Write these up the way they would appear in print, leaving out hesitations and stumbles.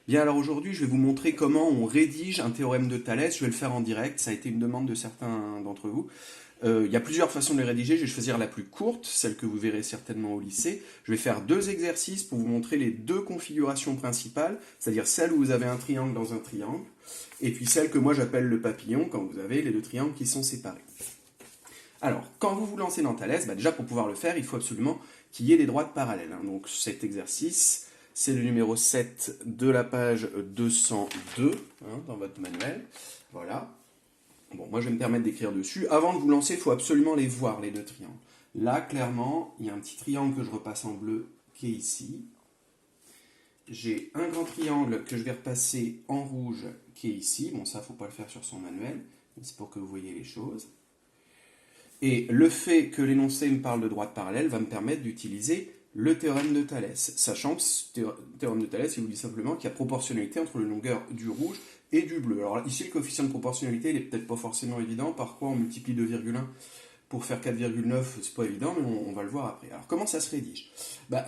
Bien alors aujourd'hui, je vais vous montrer comment on rédige un théorème de Thalès. Je vais le faire en direct, ça a été une demande de certains d'entre vous. Il y a plusieurs façons de le rédiger, je vais choisir la plus courte, celle que vous verrez certainement au lycée. Je vais faire deux exercices pour vous montrer les deux configurations principales, c'est-à-dire celle où vous avez un triangle dans un triangle, et puis celle que moi j'appelle le papillon, quand vous avez les deux triangles qui sont séparés. Alors, quand vous vous lancez dans Thalès, déjà pour pouvoir le faire, il faut absolument qu'il y ait des droites parallèles. Donc cet exercice, c'est le numéro 7 de la page 202 dans votre manuel. Voilà. Bon, moi je vais me permettre d'écrire dessus. Avant de vous lancer, il faut absolument les voir, les deux triangles. Là, clairement, il y a un petit triangle que je repasse en bleu qui est ici. J'ai un grand triangle que je vais repasser en rouge qui est ici. Bon, ça, il ne faut pas le faire sur son manuel, mais c'est pour que vous voyez les choses. Et le fait que l'énoncé me parle de droite parallèle va me permettre d'utiliser le théorème de Thalès, sachant que ce théorème de Thalès, il vous dit simplement qu'il y a proportionnalité entre la longueur du rouge et du bleu. Alors ici, le coefficient de proportionnalité, il n'est peut-être pas forcément évident. Par quoi on multiplie 2,1 pour faire 4,9, c'est pas évident, mais on va le voir après. Alors comment ça se rédige?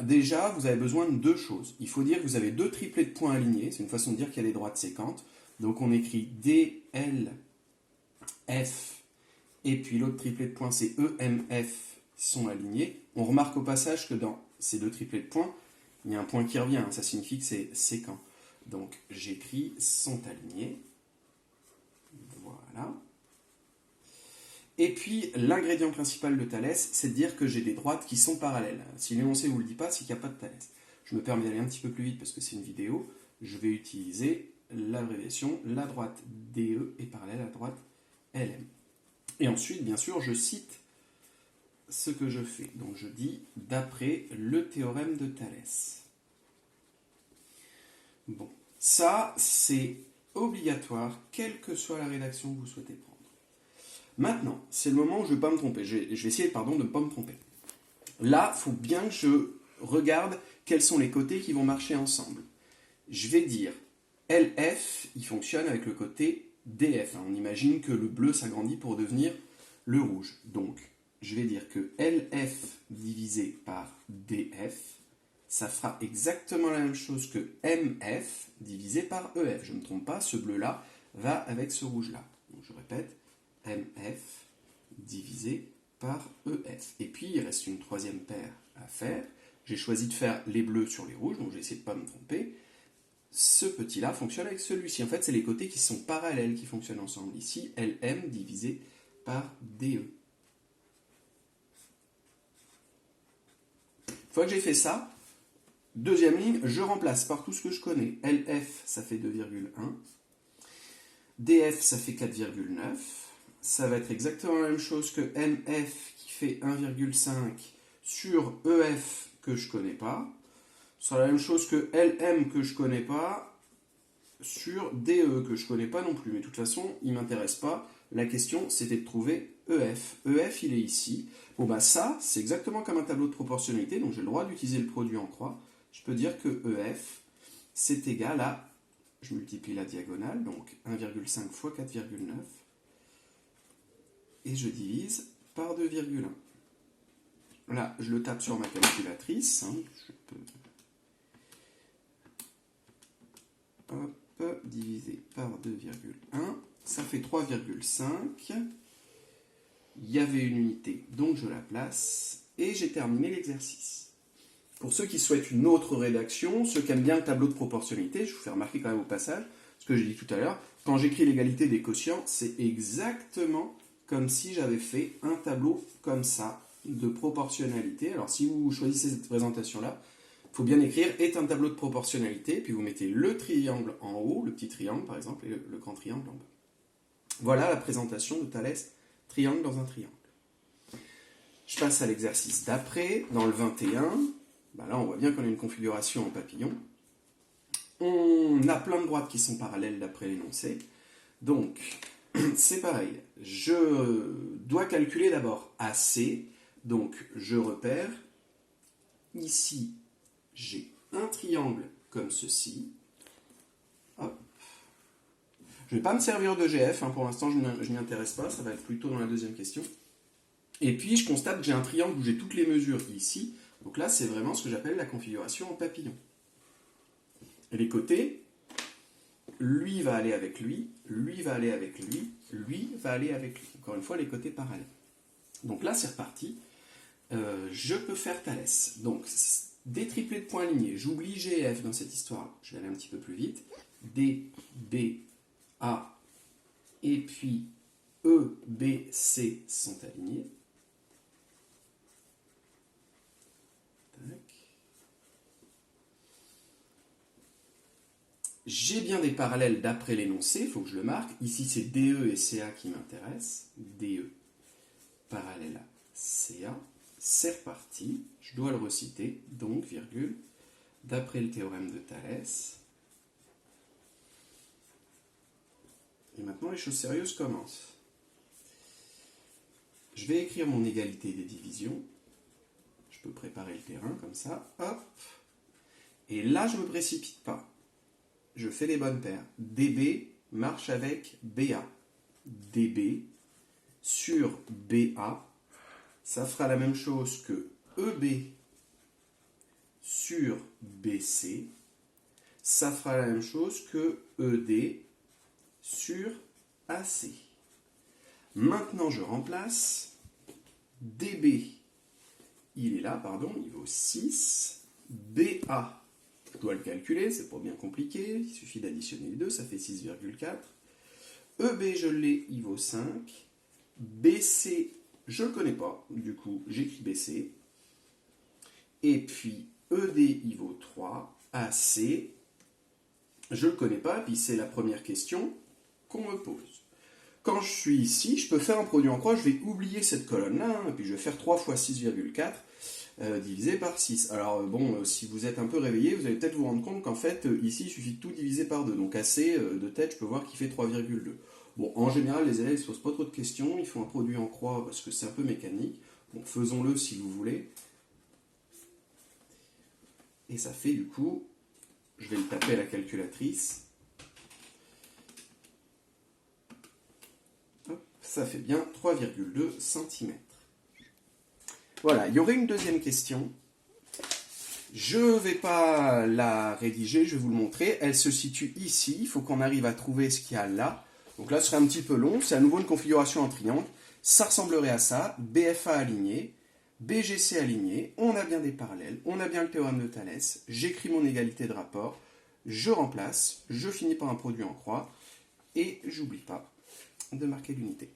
Déjà, vous avez besoin de deux choses. Il faut dire que vous avez deux triplets de points alignés, c'est une façon de dire qu'il y a des droites séquentes. Donc on écrit DLF, et puis l'autre triplet de points, c'est EMF, sont alignés. On remarque au passage que dans ces deux triplets de points, il y a un point qui revient, ça signifie que c'est séquent. Donc j'écris sont alignés. Voilà. Et puis l'ingrédient principal de Thalès, c'est de dire que j'ai des droites qui sont parallèles. Si l'énoncé ne vous le dit pas, c'est qu'il n'y a pas de Thalès. Je me permets d'aller un petit peu plus vite parce que c'est une vidéo. Je vais utiliser l'abréviation, la droite DE est parallèle à la droite LM. Et ensuite, bien sûr, je cite ce que je fais. Donc je dis d'après le théorème de Thalès. Bon, ça c'est obligatoire, quelle que soit la rédaction que vous souhaitez prendre. Maintenant, c'est le moment où je ne vais pas me tromper. Je vais essayer de ne pas me tromper. Là, il faut bien que je regarde quels sont les côtés qui vont marcher ensemble. Je vais dire LF, il fonctionne avec le côté DF. On imagine que le bleu s'agrandit pour devenir le rouge. Donc, je vais dire que LF divisé par DF, ça fera exactement la même chose que MF divisé par EF. Je ne me trompe pas, ce bleu-là va avec ce rouge-là. Donc, je répète, MF divisé par EF. Et puis, il reste une troisième paire à faire. J'ai choisi de faire les bleus sur les rouges, donc je vais essayer de ne pas me tromper. Ce petit-là fonctionne avec celui-ci. En fait, c'est les côtés qui sont parallèles qui fonctionnent ensemble. Ici, LM divisé par DE. Une fois que j'ai fait ça, deuxième ligne, je remplace par tout ce que je connais. LF, ça fait 2,1. DF, ça fait 4,9. Ça va être exactement la même chose que MF qui fait 1,5 sur EF que je ne connais pas. Ce sera la même chose que LM que je ne connais pas sur DE que je ne connais pas non plus. Mais de toute façon, il ne m'intéresse pas. La question, c'était de trouver EF. EF, il est ici. Bon, ça, c'est exactement comme un tableau de proportionnalité. Donc, j'ai le droit d'utiliser le produit en croix. Je peux dire que EF, c'est égal à, je multiplie la diagonale, donc 1,5 fois 4,9. Et je divise par 2,1. Là, je le tape sur ma calculatrice. Je peux... Hop, divisé par 2,1. Ça fait 3,5. Il y avait une unité, donc je la place. Et j'ai terminé l'exercice. Pour ceux qui souhaitent une autre rédaction, ceux qui aiment bien le tableau de proportionnalité, je vous fais remarquer quand même au passage, ce que j'ai dit tout à l'heure, quand j'écris l'égalité des quotients, c'est exactement comme si j'avais fait un tableau comme ça, de proportionnalité. Alors si vous choisissez cette présentation-là, il faut bien écrire est un tableau de proportionnalité, puis vous mettez le triangle en haut, le petit triangle par exemple, et le grand triangle en bas. Voilà la présentation de Thalès, triangle dans un triangle. Je passe à l'exercice d'après, dans le 21. Là on voit bien qu'on a une configuration en papillon. On a plein de droites qui sont parallèles d'après l'énoncé. Donc, c'est pareil. Je dois calculer d'abord AC. Donc, je repère. Ici, j'ai un triangle comme ceci. Hop. Je ne vais pas me servir de GF. Pour l'instant, je n'y intéresse pas. Ça va être plutôt dans la deuxième question. Et puis, je constate que j'ai un triangle où j'ai toutes les mesures ici. Donc là, c'est vraiment ce que j'appelle la configuration en papillon. Et les côtés, lui va aller avec lui, lui va aller avec lui, lui va aller avec lui. Encore une fois, les côtés parallèles. Donc là, c'est reparti. Je peux faire Thalès. Donc, des triplés de points alignés. J'oublie G et F dans cette histoire. Je vais aller un petit peu plus vite. D, B, A, et puis E, B, C sont alignés. Tac. J'ai bien des parallèles d'après l'énoncé, il faut que je le marque. Ici, c'est DE et CA qui m'intéressent. DE, parallèle à CA. C'est reparti. Je dois le reciter. Donc, virgule, d'après le théorème de Thalès. Et maintenant, les choses sérieuses commencent. Je vais écrire mon égalité des divisions. Je peux préparer le terrain comme ça. Hop. Et là, je ne me précipite pas. Je fais les bonnes paires. DB marche avec BA. DB sur BA, ça fera la même chose que EB sur BC. Ça fera la même chose que ED sur AC. Maintenant, je remplace. DB, il est là, pardon, il vaut 6. BA, je dois le calculer, c'est pas bien compliqué, il suffit d'additionner les deux, ça fait 6,4. EB, je l'ai, il vaut 5. BC, je ne le connais pas, du coup, j'écris BC. Et puis, ED, il vaut 3. AC, je ne le connais pas, puis c'est la première question qu'on me pose. Quand je suis ici, je peux faire un produit en croix, je vais oublier cette colonne-là, et puis je vais faire 3 fois 6,4 divisé par 6. Alors bon, si vous êtes un peu réveillé, vous allez peut-être vous rendre compte qu'en fait, ici, il suffit de tout diviser par 2. Donc AC, de tête, je peux voir qu'il fait 3,2. Bon, en général, les élèves ne se posent pas trop de questions, ils font un produit en croix parce que c'est un peu mécanique. Bon, faisons-le si vous voulez. Et ça fait du coup, je vais le taper à la calculatrice. Ça fait bien 3,2 cm. Voilà, il y aurait une deuxième question. Je ne vais pas la rédiger, je vais vous le montrer. Elle se situe ici, il faut qu'on arrive à trouver ce qu'il y a là. Donc là, ce serait un petit peu long. C'est à nouveau une configuration en triangle. Ça ressemblerait à ça. BFA aligné, BGC aligné. On a bien des parallèles, on a bien le théorème de Thalès. J'écris mon égalité de rapport. Je remplace, je finis par un produit en croix. Et j'oublie pas de marquer l'unité.